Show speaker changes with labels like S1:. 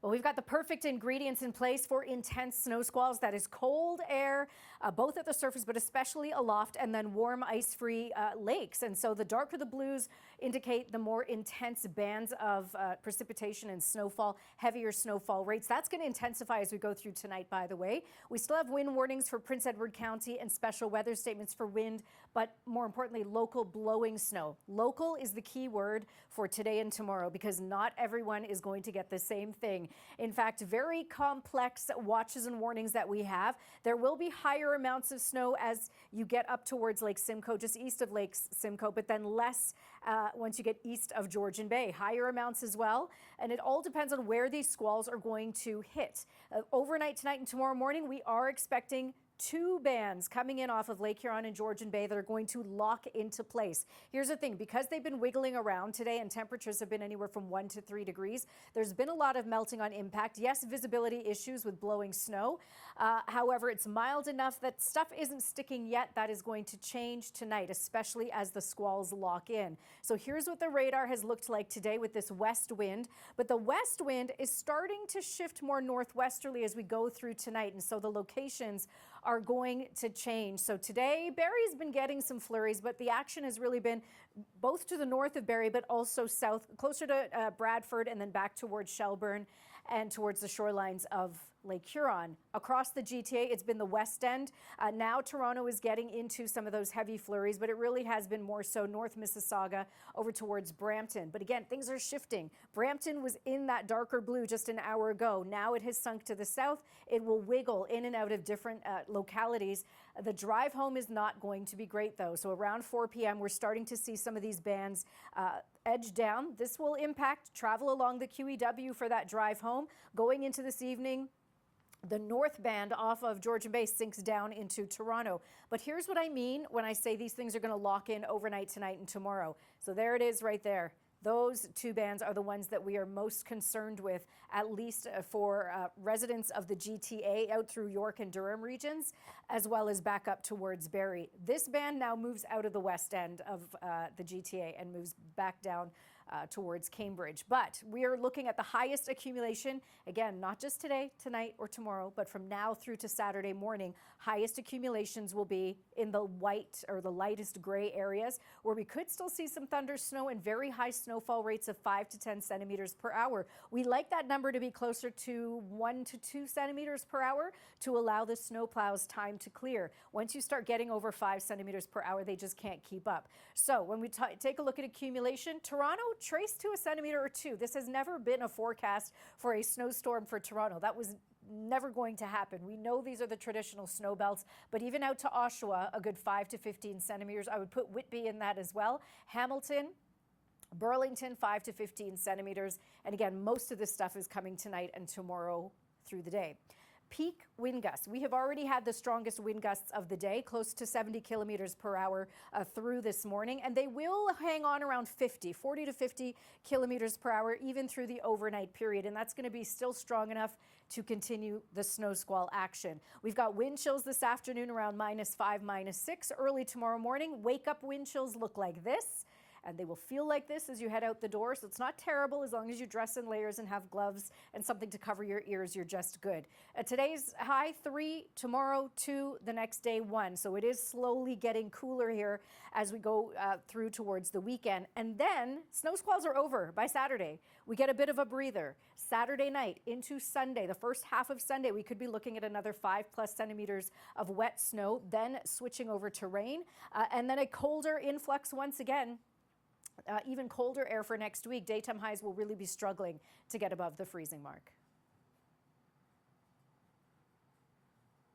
S1: Well, we've got the perfect ingredients in place for intense snow squalls. That is cold air, both at the surface, but especially aloft, and then warm, ice-free lakes. And so the darker the blues indicate the more intense bands of precipitation and snowfall, heavier snowfall rates. That's going to intensify as we go through tonight, by the way. We still have wind warnings for Prince Edward County and special weather statements for wind, but more importantly, local blowing snow. Local is the key word for today and tomorrow, because not everyone is going to get the same thing. In fact, very complex watches and warnings that we have. There will be higher amounts of snow as you get up towards Lake Simcoe, just east of Lake Simcoe, but then less once you get east of Georgian Bay. Higher amounts as well. And it all depends on where these squalls are going to hit. Overnight tonight and tomorrow morning, we are expecting two bands coming in off of Lake Huron and Georgian Bay that are going to lock into place. Here's the thing, because they've been wiggling around today and temperatures have been anywhere from 1 to 3 degrees, there's been a lot of melting on impact. Yes, visibility issues with blowing snow. However, it's mild enough that stuff isn't sticking yet. That is going to change tonight, especially as the squalls lock in. So here's what the radar has looked like today with this west wind. But the west wind is starting to shift more northwesterly as we go through tonight. And so the locations are going to change. So today, Barrie's been getting some flurries, but the action has really been both to the north of Barrie, but also south, closer to Bradford, and then back towards Shelburne and towards the shorelines of Lake Huron. Across the GTA, it's been the west end. Now Toronto is getting into some of those heavy flurries, but it really has been more so north Mississauga over towards Brampton. But again, things are shifting. Brampton was in that darker blue just an hour ago. Now it has sunk to the south. It will wiggle in and out of different localities. The drive home is not going to be great, though. So around 4 p.m., we're starting to see some of these bands edge down. This will impact travel along the QEW for that drive home. Going into this evening, the north band off of Georgian Bay sinks down into Toronto. But here's what I mean when I say these things are going to lock in overnight tonight and tomorrow. So there it is right there. Those two bands are the ones that we are most concerned with, at least for residents of the GTA out through York and Durham regions, as well as back up towards Barrie. This band now moves out of the west end of the GTA and moves back down towards Cambridge. But we are looking at the highest accumulation, again, not just today, tonight, or tomorrow, but from now through to Saturday morning. Highest accumulations will be in the white or the lightest gray areas, where we could still see some thunder snow and very high snowfall rates of 5 to 10 centimeters per hour. We like that number to be closer to 1 to 2 centimeters per hour to allow the snowplows time to clear. Once you start getting over 5 centimeters per hour, they just can't keep up. So when we take a look at accumulation, Toronto traced to a centimeter or two. This has never been a forecast for a snowstorm for Toronto. That was never going to happen. We know these are the traditional snow belts, but even out to Oshawa, a good 5 to 15 centimeters. I would put Whitby in that as well. Hamilton, Burlington, 5 to 15 centimeters. And again, most of this stuff is coming tonight and tomorrow through the day. Peak wind gusts. We have already had the strongest wind gusts of the day, close to 70 kilometers per hour through this morning, and they will hang on around 40 to 50 kilometers per hour, even through the overnight period, and that's going to be still strong enough to continue the snow squall action. We've got wind chills this afternoon around -5, -6. Early tomorrow morning, wake-up wind chills look like this. And they will feel like this as you head out the door. So it's not terrible as long as you dress in layers and have gloves and something to cover your ears. You're just good. Today's high 3, tomorrow 2, the next day 1. So it is slowly getting cooler here as we go through towards the weekend. And then snow squalls are over by Saturday. We get a bit of a breather. Saturday night into Sunday, the first half of Sunday, we could be looking at another 5+ centimeters of wet snow, then switching over to rain, and then a colder influx once again. Even colder air for next week. Daytime highs will really be struggling to get above the freezing mark.